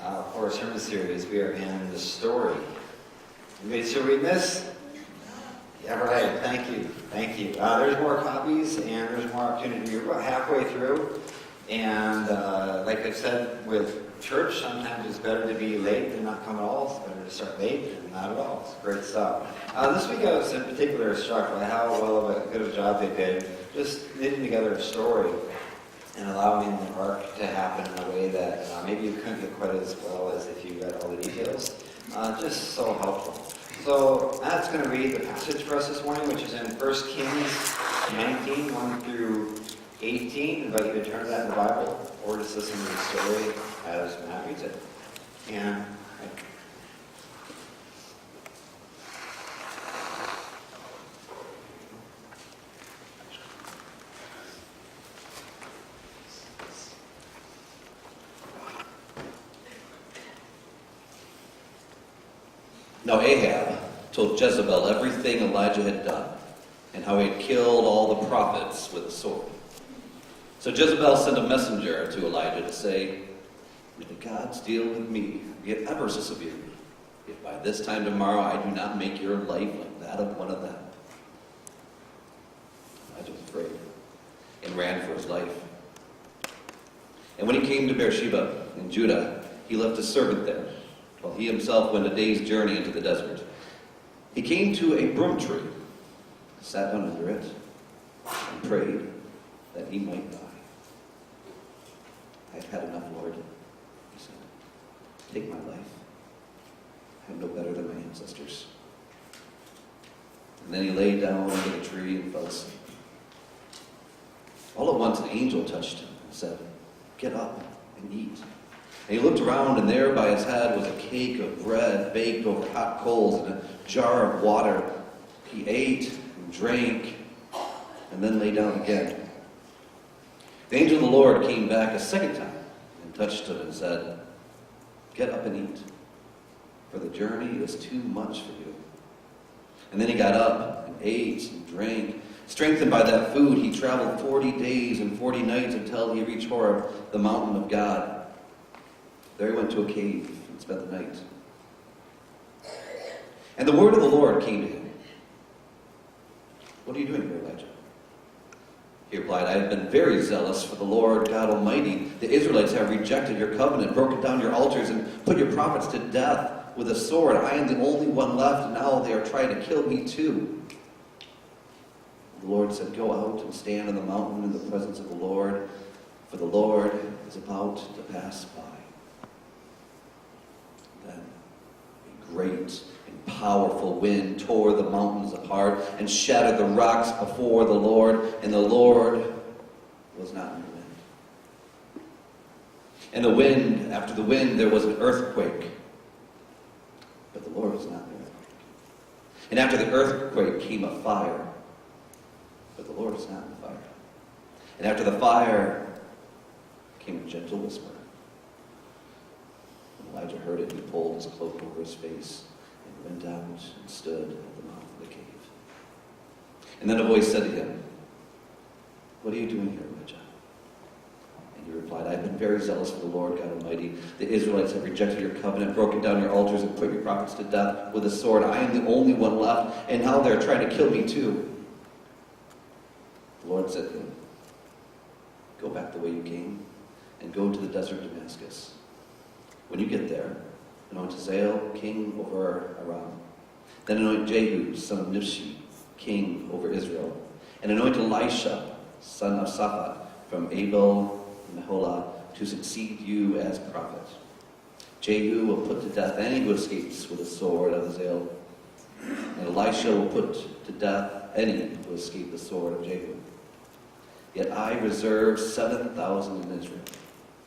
for our sermon series. We are in the story. Anybody still reading this? Yeah, right. Thank you. Thank you. There's more copies and there's more opportunity. We're about halfway through. And like I've said with church, sometimes it's better to be late than not come at all. It's better to start late than not at all. It's great stuff. This week I was in particular struck by how well of a good a job they did just knitting together a story and allowing the arc to happen in a way that maybe you couldn't get quite as well as if you read all the details. Just so helpful. So Matt's going to read the passage for us this morning, which is in 1 Kings 19, 1 through 18. I invite you to turn to that in the Bible, or just listen to the story as Matt reads it. And Now Ahab told Jezebel everything Elijah had done, and how he had killed all the prophets with a sword. So Jezebel sent a messenger to Elijah to say, "May the gods deal with me, be it ever so severely, if by this time tomorrow I do not make your life like that of one of them." Elijah was afraid and ran for his life. And when he came to Beersheba in Judah, he left his servant there, while he himself went a day's journey into the desert. He came to a broom tree, sat down under it, and prayed that he might die. "I have had enough, Lord," he said. "Take my life. I am no better than my ancestors." And then he lay down under the tree and fell asleep. All at once an angel touched him and said, "Get up and eat." And he looked around, and there by his head was a cake of bread baked over hot coals and a jar of water. He ate and drank, and then lay down again. The angel of the Lord came back a second time and touched him and said, "Get up and eat, for the journey is too much for you." And then he got up and ate and drank. Strengthened by that food, he traveled 40 days and 40 nights until he reached Horeb, the mountain of God. There he went to a cave and spent the night. And the word of the Lord came to him. "What are you doing here, Elijah?" He replied, "I have been very zealous for the Lord God Almighty. The Israelites have rejected your covenant, broken down your altars, and put your prophets to death with a sword. I am the only one left, and now they are trying to kill me too." The Lord said, "Go out and stand on the mountain in the presence of the Lord, for the Lord is about to pass by." Then a great and powerful wind tore the mountains apart and shattered the rocks before the Lord, and the Lord was not in the wind. And after the wind, there was an earthquake, but the Lord was not in the earthquake. And after the earthquake came a fire, but the Lord was not in the fire. And after the fire came a gentle whisper. When Elijah heard it, he pulled his cloak over his face and went out and stood at the mouth of the cave. And then a voice said to him, "What are you doing here, Elijah?" And he replied, "I have been very zealous for the Lord God Almighty. The Israelites have rejected your covenant, broken down your altars, and put your prophets to death with a sword. I am the only one left, and now they're trying to kill me too." The Lord said to him, "Go back the way you came, and go to the desert of Damascus. When you get there, anoint Hazael king over Aram. Then anoint Jehu, son of Nimshi, king over Israel. And anoint Elisha, son of Shaphat, from Abel-Meholah, to succeed you as prophet. Jehu will put to death any who escapes with the sword of Hazael, and Elisha will put to death any who escape the sword of Jehu. Yet I reserve 7,000 in Israel,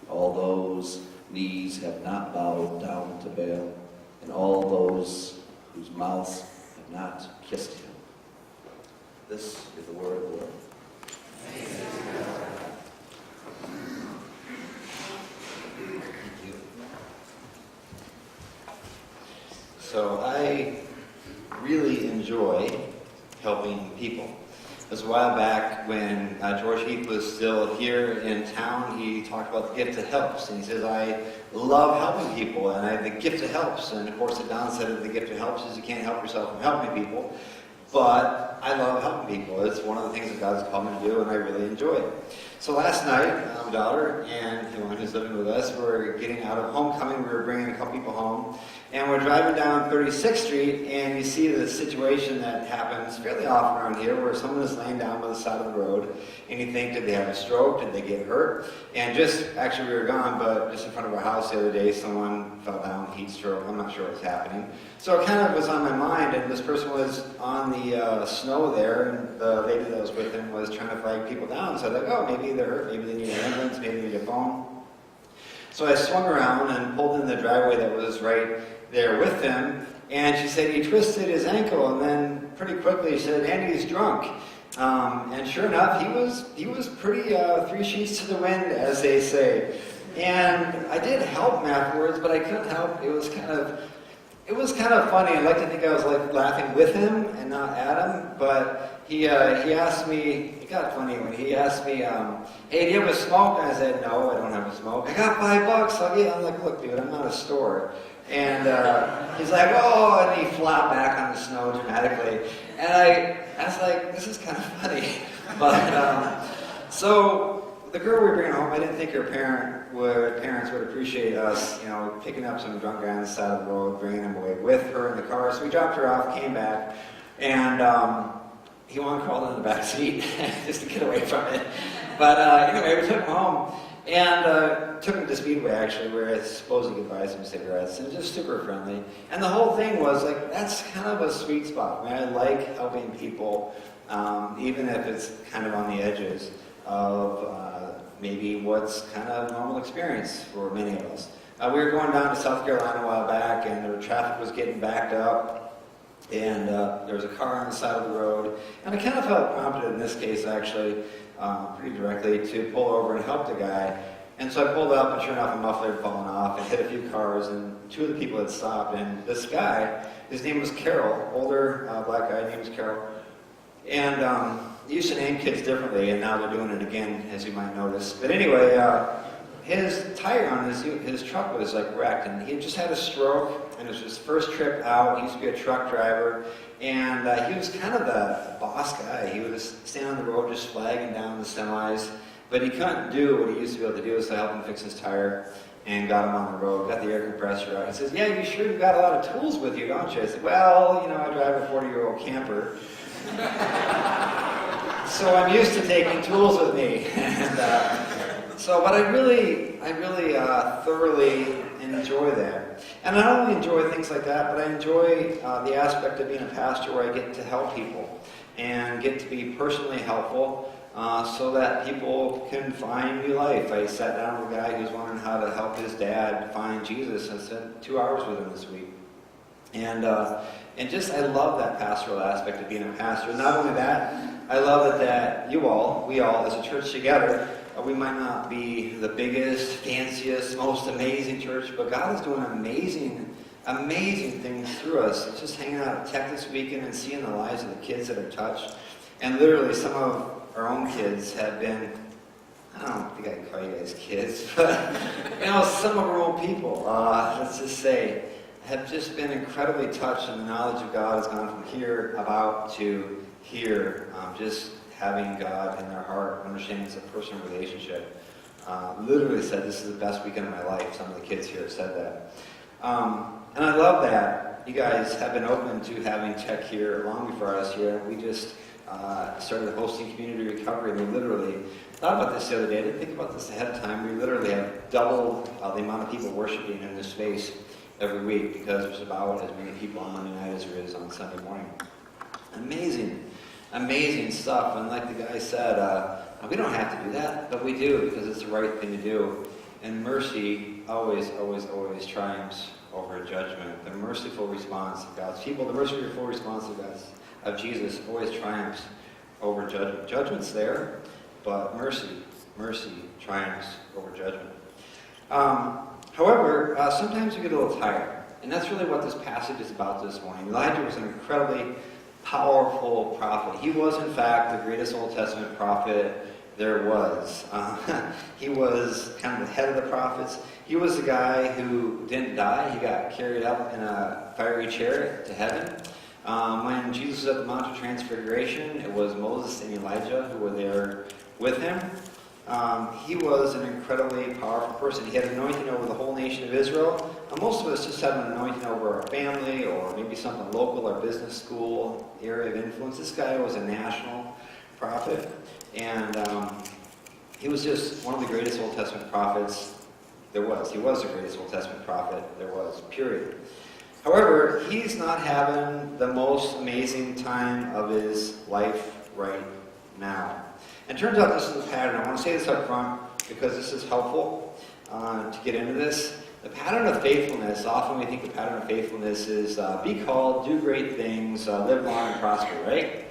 all those knees have not bowed down to Baal, and all those whose mouths have not kissed him." This is the word of the Lord. So I really enjoy helping people. It was a while back when George Heath was still here in town. He talked about the gift of helps, and he says, I love helping people, and I have the gift of helps. And of course, Don said that the gift of helps is you can't help yourself from helping people, but I love helping people. It's one of the things that God's called me to do, and I really enjoy it. So last night, my daughter and Helen, who's living with us, were getting out of homecoming. We were bringing a couple people home, and we're driving down 36th Street, and you see the situation that happens fairly often around here, where someone is laying down by the side of the road, and you think, did they have a stroke? Did they get hurt? And actually we were gone, but just in front of our house the other day, someone fell down, heat stroke. I'm not sure what's happening. So it kind of was on my mind, and this person was on the snow there, and the lady that was with him was trying to flag people down. So I was like, oh, maybe they're hurt, maybe they need an ambulance, maybe they need a phone. So I swung around and pulled in the driveway that was right there with him, and she said he twisted his ankle, and then pretty quickly she said, Andy's drunk. And sure enough, he was pretty three sheets to the wind, as they say. And I did help him afterwards, but I couldn't help. It was kind of funny. I like to think I was like laughing with him and not at him. But he asked me. It got funny when he asked me, "Hey, do you have a smoke?" And I said, "No, I don't have a smoke. I got $5. I'll get." I'm like, "Look, dude, I'm not a store." And he's like, "Oh," and he flopped back on the snow dramatically. And I was like, "This is kind of funny." But so. The girl we were bringing home, I didn't think her parents would appreciate us, picking up some drunk guy on the side of the road, bringing him away with her in the car. So we dropped her off, came back, and he wanted to crawl in the back seat just to get away from it. But anyway, we took him home and took him to Speedway, actually, where I suppose you could buy some cigarettes, and just super friendly. And the whole thing was like, that's kind of a sweet spot. I mean, I like helping people, even if it's kind of on the edges of maybe what's kind of a normal experience for many of us. We were going down to South Carolina a while back, and the traffic was getting backed up, and there was a car on the side of the road, and I kind of felt prompted in this case, actually, pretty directly, to pull over and help the guy. And so I pulled up, and sure enough, a muffler had fallen off and hit a few cars, and two of the people had stopped, and this guy, his name was Carol, older black guy, his name was Carol, and they used to name kids differently, and now they're doing it again, as you might notice. But anyway, his tire on his truck was like wrecked, and he had just had a stroke, and it was his first trip out. He used to be a truck driver, and he was kind of the boss guy. He was standing on the road just flagging down the semis, but he couldn't do what he used to be able to do, so I helped him fix his tire and got him on the road, got the air compressor out. He says, "Yeah, you sure you've got a lot of tools with you, don't you?" I said, "Well, I drive a 40-year-old camper." So I'm used to taking tools with me, but I really thoroughly enjoy that. And I not only enjoy things like that, but I enjoy the aspect of being a pastor where I get to help people and get to be personally helpful so that people can find new life. I sat down with a guy who's wondering how to help his dad find Jesus. I spent 2 hours with him this week. And I love that pastoral aspect of being a pastor. Not only that, I love it that we all, as a church together, we might not be the biggest, fanciest, most amazing church, but God is doing amazing things through us. It's just hanging out at Tech this weekend and seeing the lives of the kids that are touched. And literally, some of our own kids have been, I don't think I can call you guys kids, but some of our own people, let's just say, have just been incredibly touched, and the knowledge of God has gone from here about to here, just having God in their heart, understanding it's a personal relationship. Literally said, "This is the best weekend of my life." Some of the kids here have said that. And I love that you guys have been open to having Tech here long before us here. We just started hosting community recovery, and we literally thought about this the other day. I didn't think about this ahead of time. We literally have doubled the amount of people worshiping in this space every week, because there's about as many people on Monday night as there is on Sunday morning. Amazing stuff. And like the guy said, we don't have to do that, but we do, because it's the right thing to do. And mercy always triumphs over judgment. The merciful response of God's people, the merciful response of Jesus always triumphs over judgment. Judgment's there, but mercy triumphs over judgment. However, sometimes we get a little tired, and that's really what this passage is about this morning. Elijah was an incredibly powerful prophet. He was, in fact, the greatest Old Testament prophet there was. He was kind of the head of the prophets. He was the guy who didn't die. He got carried up in a fiery chariot to heaven. When Jesus was at the Mount of Transfiguration, it was Moses and Elijah who were there with him. He was an incredibly powerful person. He had anointing over the whole nation of Israel. Most of us just have an anointing over our family or maybe something local, our business, school, area of influence. This guy was a national prophet. And he was just one of the greatest Old Testament prophets there was. He was the greatest Old Testament prophet there was, period. However, he's not having the most amazing time of his life right now. And it turns out this is a pattern. I want to say this up front because this is helpful to get into this. The pattern of faithfulness, often we think the pattern of faithfulness is be called, do great things, live long and prosper, right?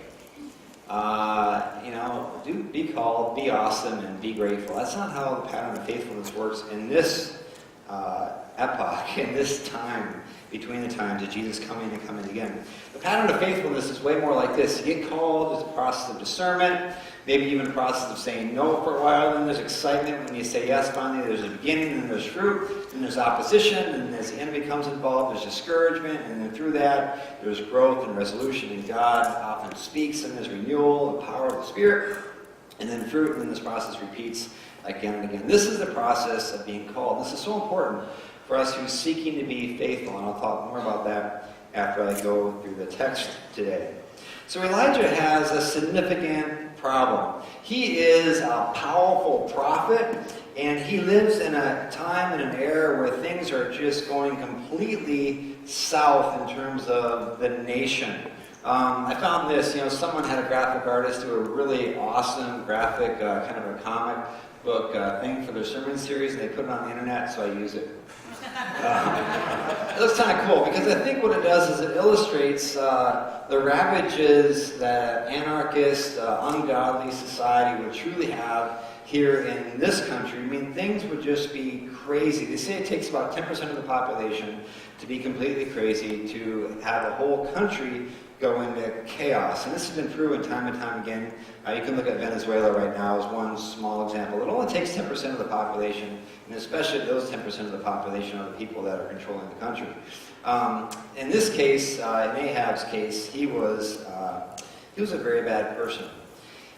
Be called, be awesome, and be grateful. That's not how the pattern of faithfulness works in this epoch, in this time, between the times of Jesus coming and coming again. The pattern of faithfulness is way more like this. You get called, there's a process of discernment, maybe even a process of saying no for a while, then there's excitement when you say yes finally, there's a beginning, and there's fruit, and there's opposition, and as the enemy comes involved, there's discouragement, and then through that, there's growth and resolution, and God often speaks, and there's renewal, the power of the Spirit, and then fruit, and then this process repeats again and again. This is the process of being called. This is so important for us who's seeking to be faithful, and I'll talk more about that after I go through the text today. So Elijah has a significant problem. He is a powerful prophet, and he lives in a time and an era where things are just going completely south in terms of the nation. I found this, someone had a graphic artist do a really awesome graphic, kind of a comic book thing for their sermon series, and they put it on the internet, so I use it. It looks kind of cool because I think what it does is it illustrates the ravages that anarchist, ungodly society would truly have here in this country. I mean, things would just be crazy. They say it takes about 10% of the population to be completely crazy, to have a whole country go into chaos. And this has been proven time and time again. You can look at Venezuela right now as one small example. It only takes 10% of the population, and especially those 10% of the population are the people that are controlling the country. In this case, in Ahab's case, he was a very bad person.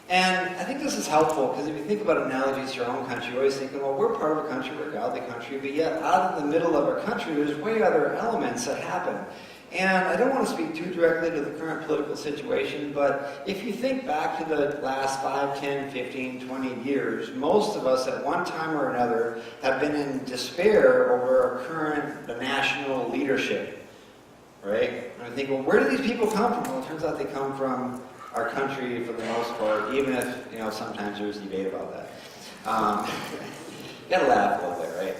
And I think this is helpful because if you think about analogies to your own country, you're always thinking, well, we're part of a country, we're a godly country, but yet out in the middle of our country, there's way other elements that happen. And I don't want to speak too directly to the current political situation, but if you think back to the last 5, 10, 15, 20 years, most of us at one time or another have been in despair over the national leadership, right? And I think, well, where do these people come from? Well, it turns out they come from our country for the most part, even if, sometimes there's debate about that. You gotta laugh a little bit, right?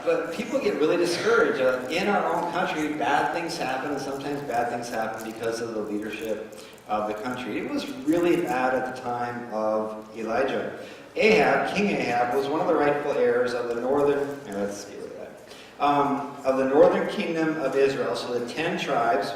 But people get really discouraged. In our own country, bad things happen, and sometimes bad things happen because of the leadership of the country. It was really bad at the time of Elijah. King Ahab, was one of the rightful heirs of the northern, of the northern kingdom of Israel, so the 10 tribes,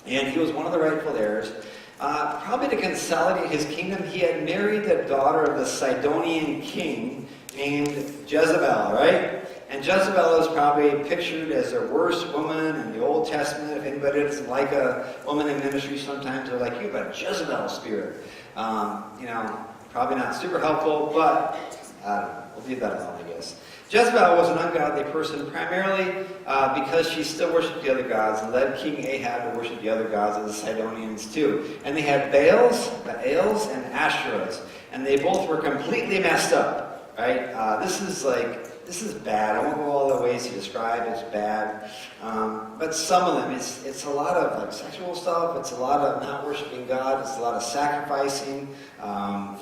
and he was one of the rightful heirs. Probably to consolidate his kingdom, he had married the daughter of the Sidonian king named Jezebel, right? And Jezebel is probably pictured as the worst woman in the Old Testament. If anybody doesn't like a woman in ministry, sometimes they're like, you have a Jezebel spirit. Probably not super helpful, but I don't know. We'll leave that alone, I guess. Jezebel was an ungodly person primarily because she still worshipped the other gods and led King Ahab to worship the other gods of the Sidonians too. And they had Baals, and Asherahs, and they both were completely messed up, right? This is bad. I won't go all the ways to describe it's bad. But some of them, it's a lot of sexual stuff. It's a lot of not worshiping God. It's a lot of sacrificing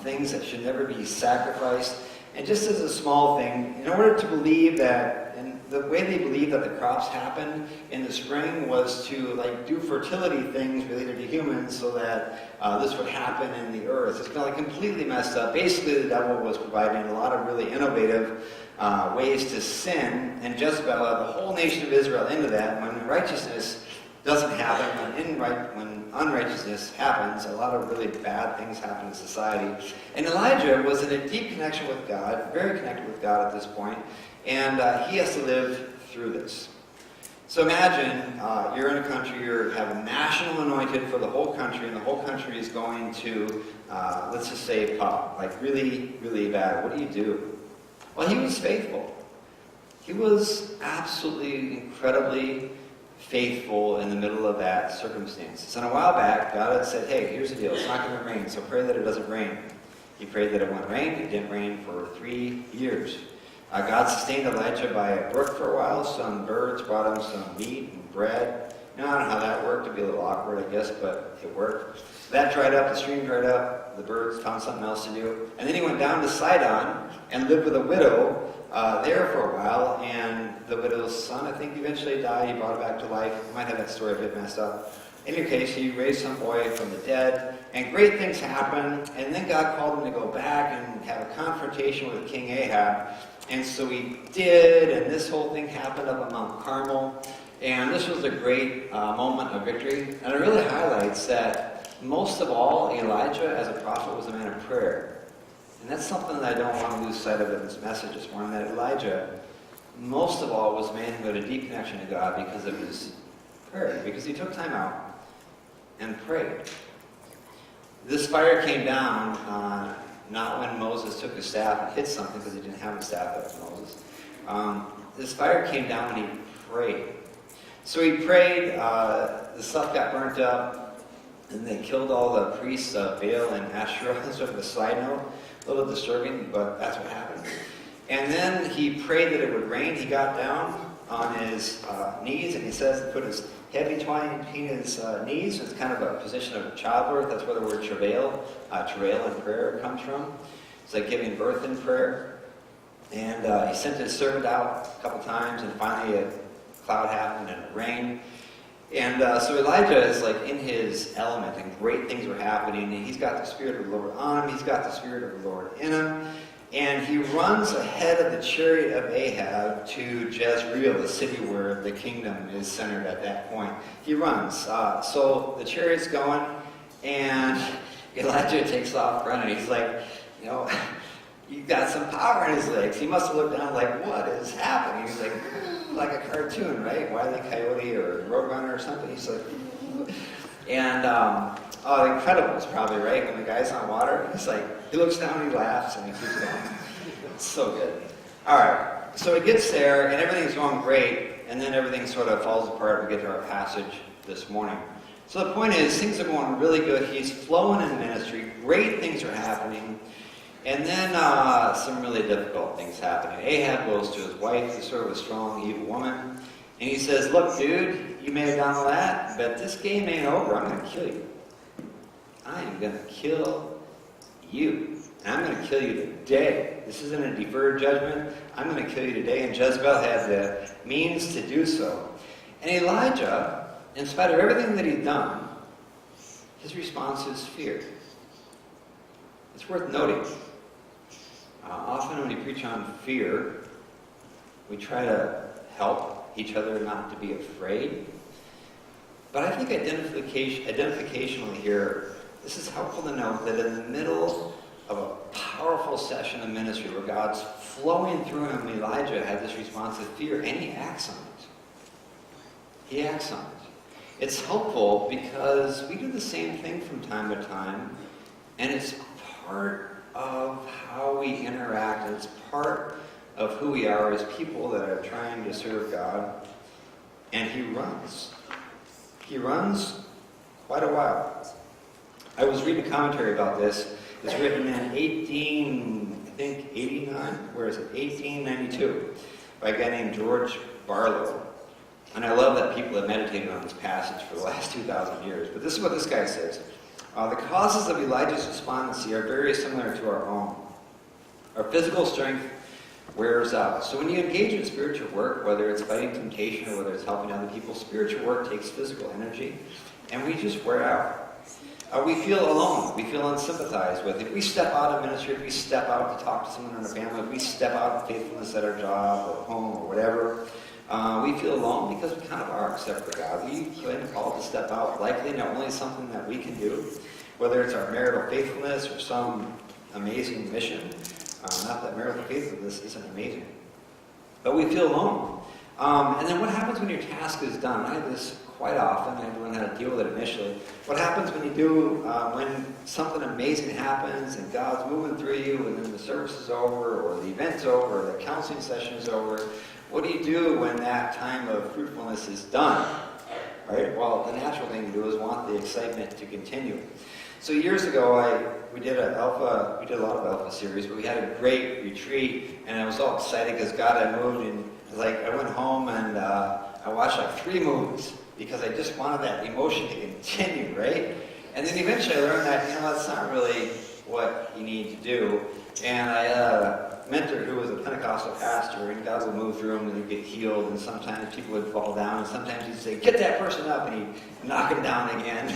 things that should never be sacrificed. And just as a small thing, in order to believe that, and the way they believed that the crops happened in the spring was to do fertility things related to humans so that this would happen in the earth. It's been completely messed up. Basically, the devil was providing a lot of really innovative ways to sin, and Jezebel led the whole nation of Israel into that when righteousness doesn't happen. When unrighteousness happens, a lot of really bad things happen in society. And Elijah was in a deep connection with God, very connected with God at this point, and he has to live through this. So imagine you're in a country, you have a national anointed for the whole country, and the whole country is going to, let's just say, pop, like really, really bad. What do? Well, he was faithful. He was absolutely, incredibly faithful in the middle of that circumstance. And a while back, God had said, hey, here's the deal. It's not going to rain, so pray that it doesn't rain. He prayed that it wouldn't rain. It didn't rain for 3 years. God sustained Elijah by a brook for a while. Some birds brought him some meat and bread. I don't know how that worked. It'd be a little awkward, I guess, but it worked. That dried up. The stream dried up. The birds found something else to do. And then he went down to Sidon and lived with a widow there for a while. And the widow's son, I think, eventually died. He brought it back to life. I might have that story a bit messed up. In any case, he raised some boy from the dead. And great things happened. And then God called him to go back and have a confrontation with King Ahab. And so he did, and this whole thing happened up on Mount Carmel. And this was a great moment of victory. And it really highlights that most of all, Elijah as a prophet was a man of prayer. And that's something that I don't want to lose sight of in this message this morning, that Elijah, most of all, was a man who had a deep connection to God because of his prayer, because he took time out and prayed. This fire came down not when Moses took his staff and hit something, because he didn't have a staff like Moses. This fire came down when he prayed. So he prayed, the stuff got burnt up, and they killed all the priests of Baal and Asherah. Sort of a side note, a little disturbing, but that's what happened. And then he prayed that it would rain. He got down on his knees, and he says he put his head between his knees. It's kind of a position of childbirth. That's where the word travail in prayer comes from. It's like giving birth in prayer. And he sent his servant out a couple times, and finally a cloud happened and it rained. And so Elijah is like in his element, and great things were happening. And he's got the Spirit of the Lord on him. He's got the Spirit of the Lord in him. And he runs ahead of the chariot of Ahab to Jezreel, the city where the kingdom is centered at that point. He runs. So the chariot's going, and Elijah takes off running. He's like, he's got some power in his legs. He must have looked down like, what is happening? He's like a cartoon, right? Wile E. Coyote or Roadrunner or something. He's like, and Incredibles probably, right? When the guy's on water, he's like, he looks down, he laughs, and he keeps going. It's so good. All right, so he gets there, and everything's going great, and then everything sort of falls apart. We get to our passage this morning. So the point is, things are going really good. He's flowing in ministry. Great things are happening. And then some really difficult things happening. Ahab goes to his wife, who's sort of a strong, evil woman, and he says, look, dude, you may have done all that, but this game ain't over. I'm going to kill you. I am going to kill you. And I'm going to kill you today. This isn't a deferred judgment. I'm going to kill you today. And Jezebel had the means to do so. And Elijah, in spite of everything that he'd done, his response is fear. It's worth noting. Often when we preach on fear, we try to help each other not to be afraid. But I think identificationally here, this is helpful to note that in the middle of a powerful session of ministry where God's flowing through him, Elijah had this response of fear, and he acts on it. He acts on it. It's helpful because we do the same thing from time to time, and it's part of how we interact, and it's part of who we are as people that are trying to serve God. And he runs. He runs quite a while. I was reading a commentary about this. It's written in 1892, by a guy named George Barlow. And I love that people have meditated on this passage for the last 2,000 years. But this is what this guy says. The causes of Elijah's despondency are very similar to our own. Our physical strength wears out. So when you engage in spiritual work, whether it's fighting temptation or whether it's helping other people, spiritual work takes physical energy, and we just wear out. We feel alone. We feel unsympathized with. If we step out of ministry, if we step out to talk to someone in our family, if we step out of faithfulness at our job or home or whatever, We feel alone because we kind of are, except for God. We've been called to step out, likely not only something that we can do, whether it's our marital faithfulness or some amazing mission. Not that marital faithfulness isn't amazing, but we feel alone. And then what happens when your task is done? I have this quite often. I learned how to deal with it initially. What happens when you do, when something amazing happens and God's moving through you and then the service is over or the event's over or the counseling session is over? What do you do when that time of fruitfulness is done? Right? Well, the natural thing to do is want the excitement to continue. So years ago, we did a lot of Alpha series, but we had a great retreat, and I was all excited because God had moved, and I went home and I watched like 3 movies because I just wanted that emotion to continue, right? And then eventually I learned that, that's not really what you need to do. And I had a mentor who was a Pentecostal pastor, and God would move through him and he'd get healed, and sometimes people would fall down, and sometimes he'd say, get that person up, and he'd knock him down again.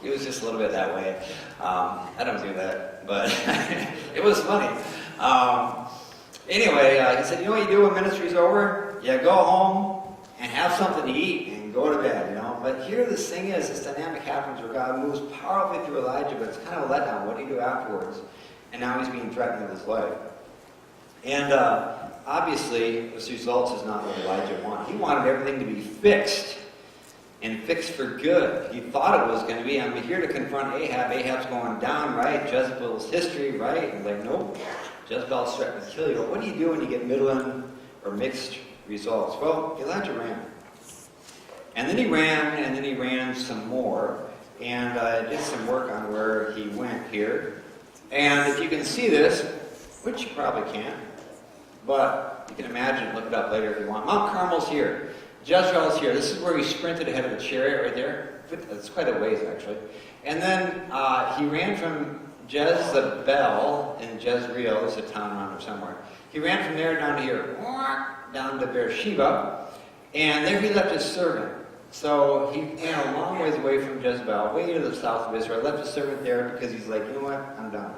He was just a little bit that way. I don't do that, but it was funny. Anyway, he said, you know what you do when ministry's over? You go home and have something to eat and go to bed, But here this thing is, this dynamic happens where God moves powerfully through Elijah, but it's kind of a letdown. What do you do afterwards? And now he's being threatened with his life. And obviously, this result is not what Elijah wanted. He wanted everything to be fixed. And fixed for good. He thought it was going to be, I'm here to confront Ahab. Ahab's going down, right? Jezebel's history, right? And nope. Jezebel's threatening to kill you. But what do you do when you get middling or mixed results? Well, Elijah ran. And then he ran some more. And did some work on where he went here. And if you can see this, which you probably can't, but you can imagine, look it up later if you want. Mount Carmel's here. Jezreel's here. This is where he sprinted ahead of the chariot right there. It's quite a ways, actually. And then he ran from Jezebel in Jezreel. There's a town around there somewhere. He ran from there down to here, down to Beersheba. And there he left his servant. So he ran a long ways away from Jezebel, way to the south of Israel. Left his servant there because he's like, you know what? I'm done.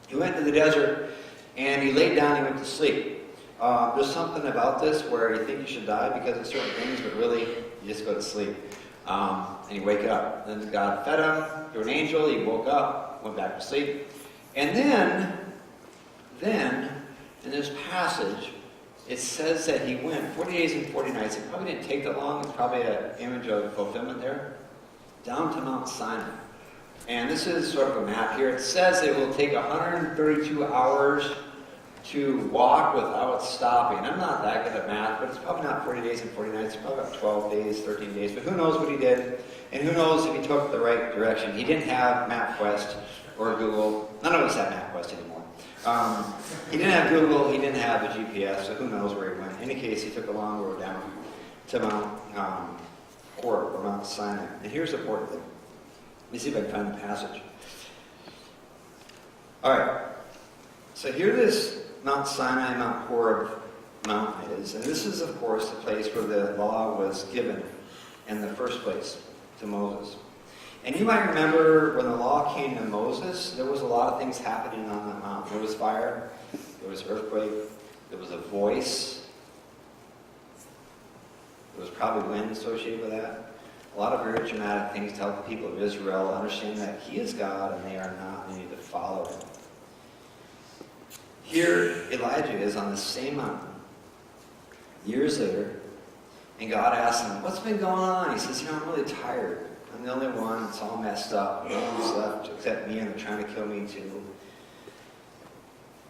He went to the desert, and he laid down and went to sleep. There's something about this where you think you should die because of certain things, but really, you just go to sleep. And you wake up. Then God fed him through an angel. He woke up, went back to sleep. And then, in this passage, it says that he went 40 days and 40 nights. It probably didn't take that long. It's probably an image of fulfillment there. Down to Mount Sinai. And this is sort of a map here. It says it will take 132 hours to walk without stopping. I'm not that good at math, but it's probably not 40 days and 40 nights. It's probably about 12 days, 13 days. But who knows what he did, and who knows if he took the right direction. He didn't have MapQuest or Google. None of us have MapQuest anymore. He didn't have Google. He didn't have the GPS, so who knows where he went. In any case, he took a long road down to Mount Horeb, or Mount Sinai. And here's the important thing. Let me see if I can find the passage. All right. So here this Mount Sinai, Mount Horeb mountain is. And this is, of course, the place where the law was given in the first place to Moses. And you might remember when the law came to Moses, there was a lot of things happening on that mountain. There was fire, there was earthquake, there was a voice. There was probably wind associated with that. A lot of very dramatic things to help the people of Israel understand that he is God and they are not, and they need to follow him. Here, Elijah is on the same mountain, years later, and God asks him, what's been going on? He says, I'm really tired. I'm the only one. It's all messed up. No one's left except me, and they're trying to kill me too.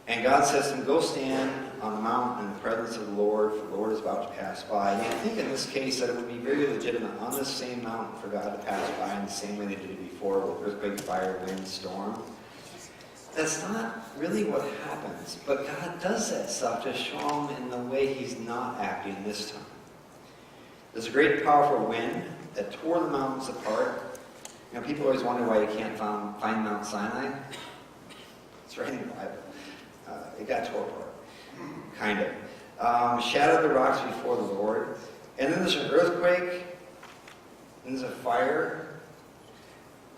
And God says to him, go stand on the mountain in the presence of the Lord, for the Lord is about to pass by. And I think in this case that it would be very legitimate on this same mountain for God to pass by in the same way they did it before, with earthquake, fire, wind, storm. That's not really what happens, but God does that stuff to show him in the way he's not acting this time. There's a great powerful wind that tore the mountains apart. People always wonder why you can't find Mount Sinai. It's right in the Bible. It got tore apart, kind of. Shattered the rocks before the Lord. And then there's an earthquake, and there's a fire.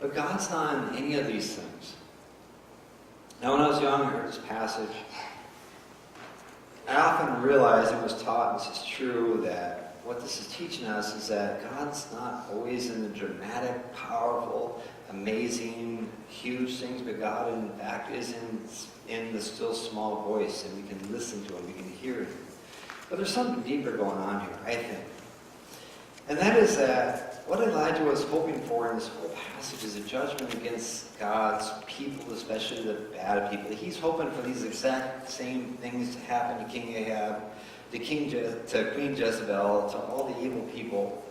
But God's not in any of these things. Now, when I was young, I heard this passage. I often realize, and was taught, this is true, that what this is teaching us is that God's not always in the dramatic, powerful, amazing, huge things, but God, in fact, is in the still small voice, and we can listen to him, we can hear him. But there's something deeper going on here, I think. And that is that what Elijah was hoping for in this whole passage is a judgment against God's people, especially the bad people. He's hoping for these exact same things to happen to King Ahab, to Queen Jezebel, to all the evil people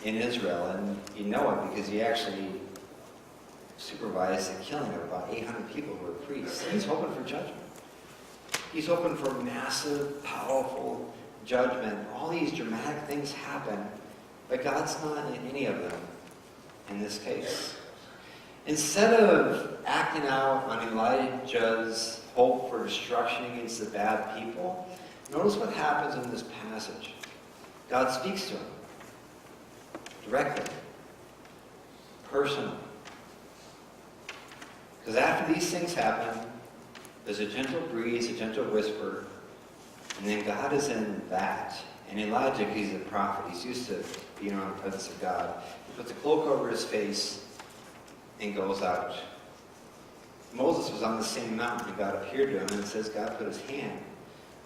in Israel. And you know it because he actually supervised the killing of about 800 people who were priests. He's hoping for judgment. He's hoping for massive, powerful judgment. All these dramatic things happen, but God's not in any of them in this case. Instead of acting out on Elijah's hope for destruction against the bad people, notice what happens in this passage. God speaks to him directly, personally. Because after these things happen, there's a gentle breeze, a gentle whisper, and then God is in that. And Elijah, he's a prophet. He's used to being around the presence of God. He puts a cloak over his face and goes out. Moses was on the same mountain, and God appeared to him, and it says God put his hand.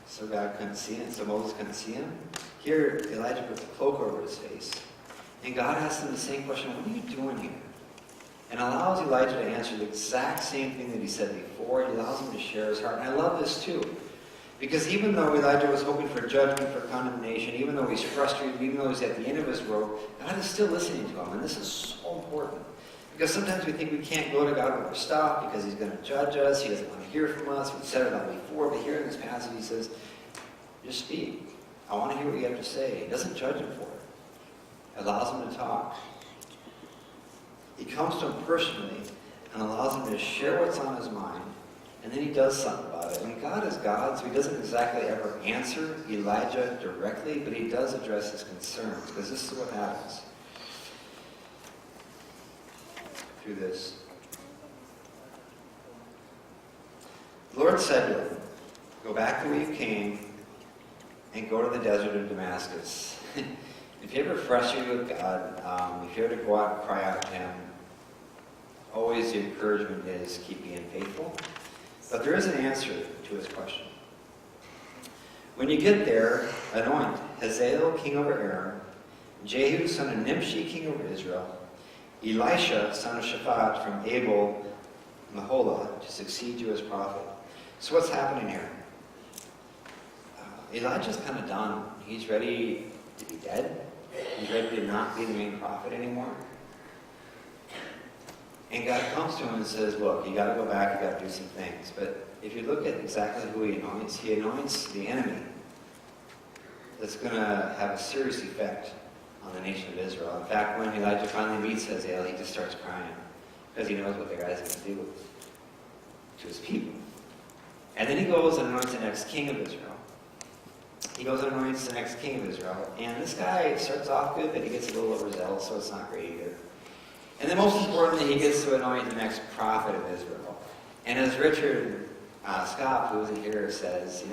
So God couldn't see him, so Moses couldn't see him. Here, Elijah puts a cloak over his face. And God asks him the same question, what are you doing here? And allows Elijah to answer the exact same thing that he said before. He allows him to share his heart. And I love this too. Because even though Elijah was hoping for judgment, for condemnation, even though he's frustrated, even though he's at the end of his rope, God is still listening to him. And this is so important. Because sometimes we think we can't go to God when we're stopped because he's going to judge us. He doesn't want to hear from us. We've said it all before. But here in this passage he says, just speak. I want to hear what you have to say. He doesn't judge him for it. Allows him to talk. He comes to him personally and allows him to share what's on his mind, and then he does something about it. And God is God, so he doesn't exactly ever answer Elijah directly, but he does address his concerns, because this is what happens through this. The Lord said to him, go back the way you came and go to the desert of Damascus. If you're ever frustrated with God, if you ever go out and cry out to him, always the encouragement is keep being faithful. But there is an answer to his question. When you get there, anoint Hazael king over Aram, Jehu son of Nimshi king over Israel, Elisha son of Shaphat from Abel Maholah to succeed you as prophet. So what's happening here? Elijah's kind of done. He's ready to be dead. He's ready to not be the main prophet anymore. And God comes to him and says, look, you got to go back, you got to do some things. But if you look at exactly who he anoints the enemy that's going to have a serious effect on the nation of Israel. In fact, when Elijah finally meets Hazael, he just starts crying because he knows what the guy's going to do to his people. And then he goes and anoints the next king of Israel. He goes and anoints the next king of Israel. And this guy starts off good, but he gets a little overzealous, so it's not great either. And then most importantly, he gets to anoint the next prophet of Israel. And as Richard Scott, who isn't here, says,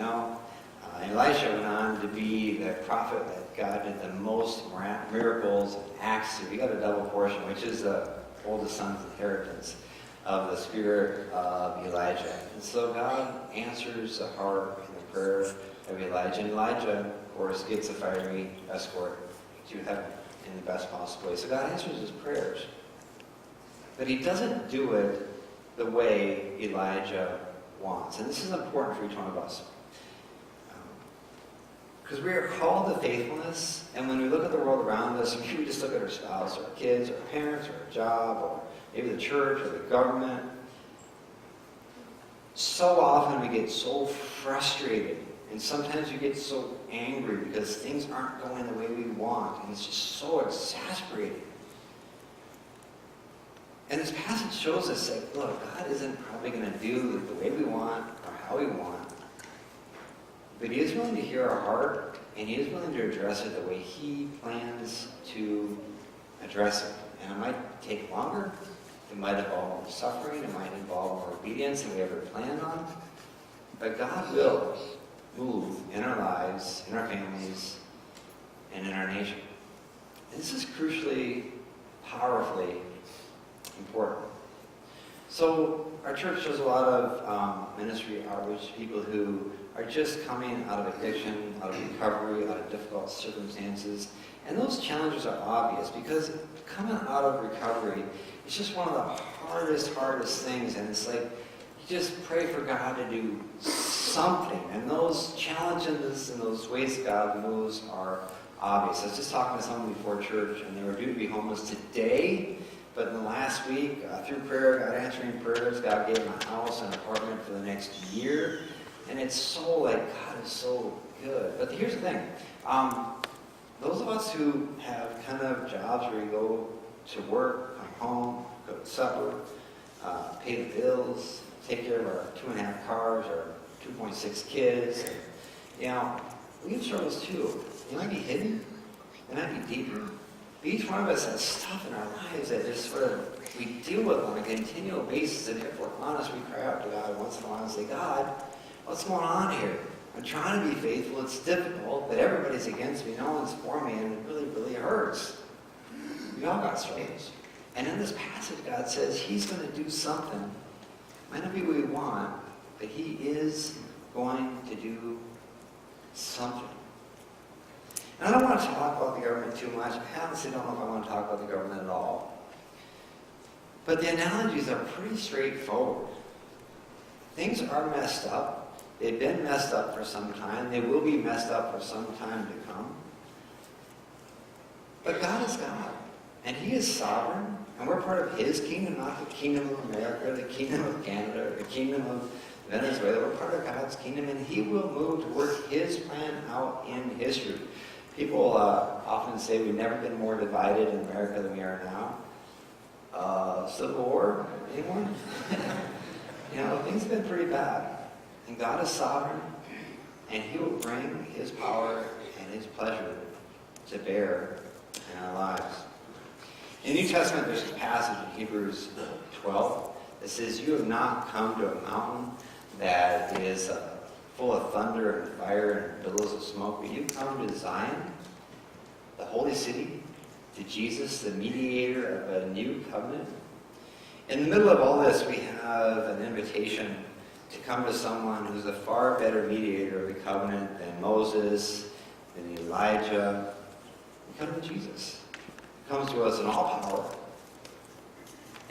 Elisha went on to be the prophet that God did the most miracles and acts to. He got a double portion, which is the oldest son's inheritance of the spirit of Elijah. And so God answers the heart and the prayer of Elijah. And Elijah, of course, gets a fiery escort to heaven in the best possible way. So God answers his prayers. But he doesn't do it the way Elijah wants. And this is important for each one of us. Because we are called to faithfulness, and when we look at the world around us, maybe we just look at our spouse, or our kids, or our parents, or our job, or maybe the church, or the government. So often we get so frustrated, and sometimes we get so angry because things aren't going the way we want, and it's just so exasperating. And this passage shows us that, look, God isn't probably going to do it the way we want or how we want. But he is willing to hear our heart, and he is willing to address it the way he plans to address it. And it might take longer. It might involve more suffering. It might involve more obedience than we ever planned on. But God will move in our lives, in our families, and in our nation. And this is crucially, powerfully important. So our church does a lot of ministry outreach, people who are just coming out of addiction, out of recovery, out of difficult circumstances. And those challenges are obvious because coming out of recovery is just one of the hardest things. And it's like, you just pray for God to do something. And those challenges and those ways God moves are obvious. I was just talking to someone before church, and they were due to be homeless today. But in the last week, through prayer, God answering prayers, God gave them a house and an apartment for the next year. And it's so like, God is so good. But here's the thing. Those of us who have kind of jobs where you go to work, come home, go to supper, pay the bills, take care of our 2.5 cars, our 2.6 kids, we have struggles too. They might be hidden. They might be deeper. Each one of us has stuff in our lives that just sort of we deal with on a continual basis, and if we're honest, we cry out to God once in a while and say, God, what's going on here? I'm trying to be faithful. It's difficult, but everybody's against me. No one's for me, and it really hurts. We all got struggles. And in this passage, God says He's going to do something. Might not be what we want, but He is going to do something. And I don't want to talk about the government too much. I honestly don't know if I want to talk about the government at all. But the analogies are pretty straightforward. Things are messed up. They've been messed up for some time. They will be messed up for some time to come. But God is God. And He is sovereign. And we're part of His kingdom, not the kingdom of America, the kingdom of Canada, or the kingdom of Venezuela. We're part of God's kingdom, and He will move to work His plan out in history. People often say we've never been more divided in America than we are now. Civil War, anyone? Things have been pretty bad. And God is sovereign, and He will bring His power and His pleasure to bear in our lives. In the New Testament, there's a passage in Hebrews 12 that says, you have not come to a mountain that is full of thunder and fire and billows of smoke, but you come to Zion, the holy city, to Jesus, the mediator of a new covenant. In the middle of all this, we have an invitation to come to someone who's a far better mediator of the covenant than Moses, than Elijah. We come to Jesus. He comes to us in all power,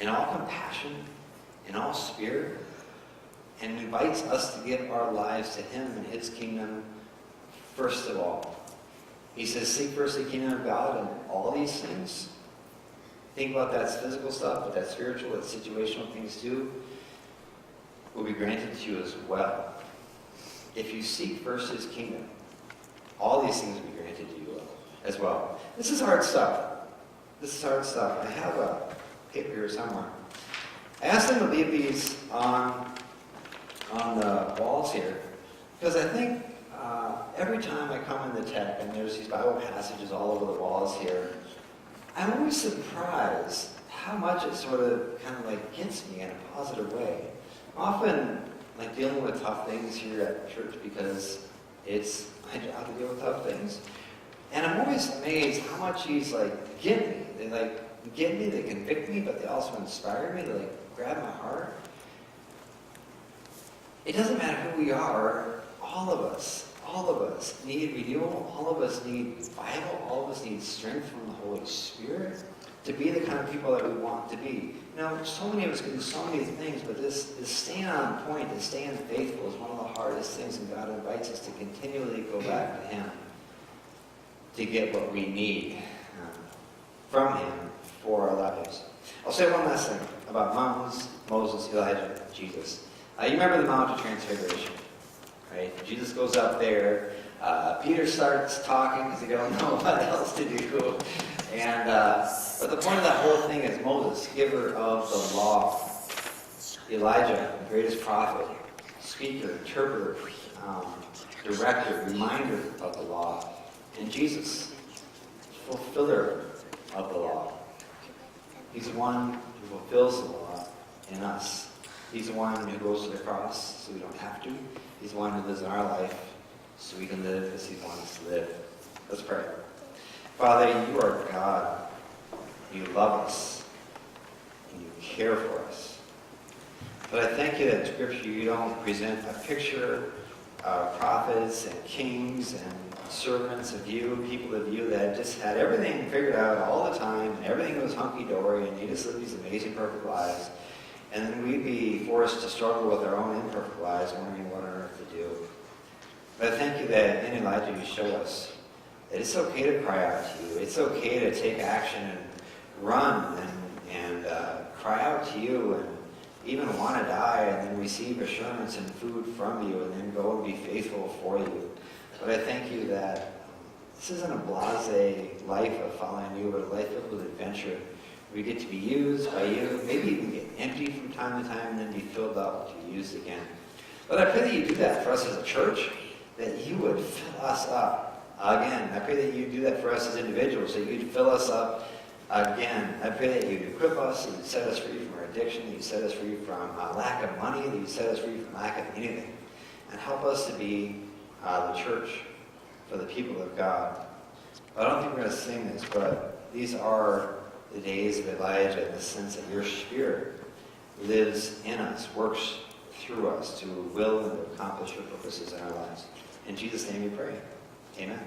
in all compassion, in all spirit, and invites us to give our lives to Him and His kingdom first of all. He says, seek first the kingdom of God and all these things. Think about that's physical stuff, but that spiritual, that situational things too, will be granted to you as well. If you seek first His kingdom, all these things will be granted to you as well. This is hard stuff. This is hard stuff. I have a paper here somewhere. I asked them to leave these on the walls here, because I think every time I come into tech and there's these Bible passages all over the walls here, I'm always surprised how much it sort of kind of like gets me in a positive way. I'm often like dealing with tough things here at church because it's my job to deal with tough things. And I'm always amazed how much these like get me. They like get me, they convict me, but they also inspire me, they like grab my heart. It doesn't matter who we are, all of us need renewal, all of us need revival, all of us need strength from the Holy Spirit to be the kind of people that we want to be. So many of us can do so many things, but this staying on point, this staying faithful is one of the hardest things, and God invites us to continually go back to Him to get what we need from Him for our lives. I'll say one last thing about mountains, Moses, Elijah, Jesus. You remember the Mount of Transfiguration, right? Jesus goes up there. Peter starts talking because he don't know what else to do. And but the point of that whole thing is Moses, giver of the law. Elijah, the greatest prophet, speaker, interpreter, director, reminder of the law. And Jesus, fulfiller of the law. He's the one who fulfills the law in us. He's the one who goes to the cross so we don't have to. He's the one who lives in our life so we can live as he wants us to live. Let's pray. Father, you are God. You love us, and you care for us. But I thank you that in Scripture you don't present a picture of prophets and kings and servants of you, people of you that just had everything figured out all the time, and everything was hunky-dory, and you just lived these amazing, perfect lives. And then we'd be forced to struggle with our own imperfect lives, wondering what on earth to do. But I thank you that in Elijah you show us that it's okay to cry out to you. It's okay to take action and run and cry out to you and even want to die and then receive assurance and food from you and then go and be faithful for you. But I thank you that this isn't a blasé life of following you, but a life filled with adventure. We get to be used by you, maybe even get emptied from time to time and then be filled up to be used again. But I pray that you do that for us as a church, that you would fill us up again. I pray that you do that for us as individuals, that you'd fill us up again. I pray that you'd equip us, that you'd set us free from our addiction, that you'd set us free from lack of money, that you'd set us free from lack of anything. And help us to be the church for the people of God. I don't think we're going to sing this, but these are the days of Elijah in the sense that your Spirit lives in us, works through us to will and to accomplish your purposes in our lives. In Jesus' name we pray. Amen.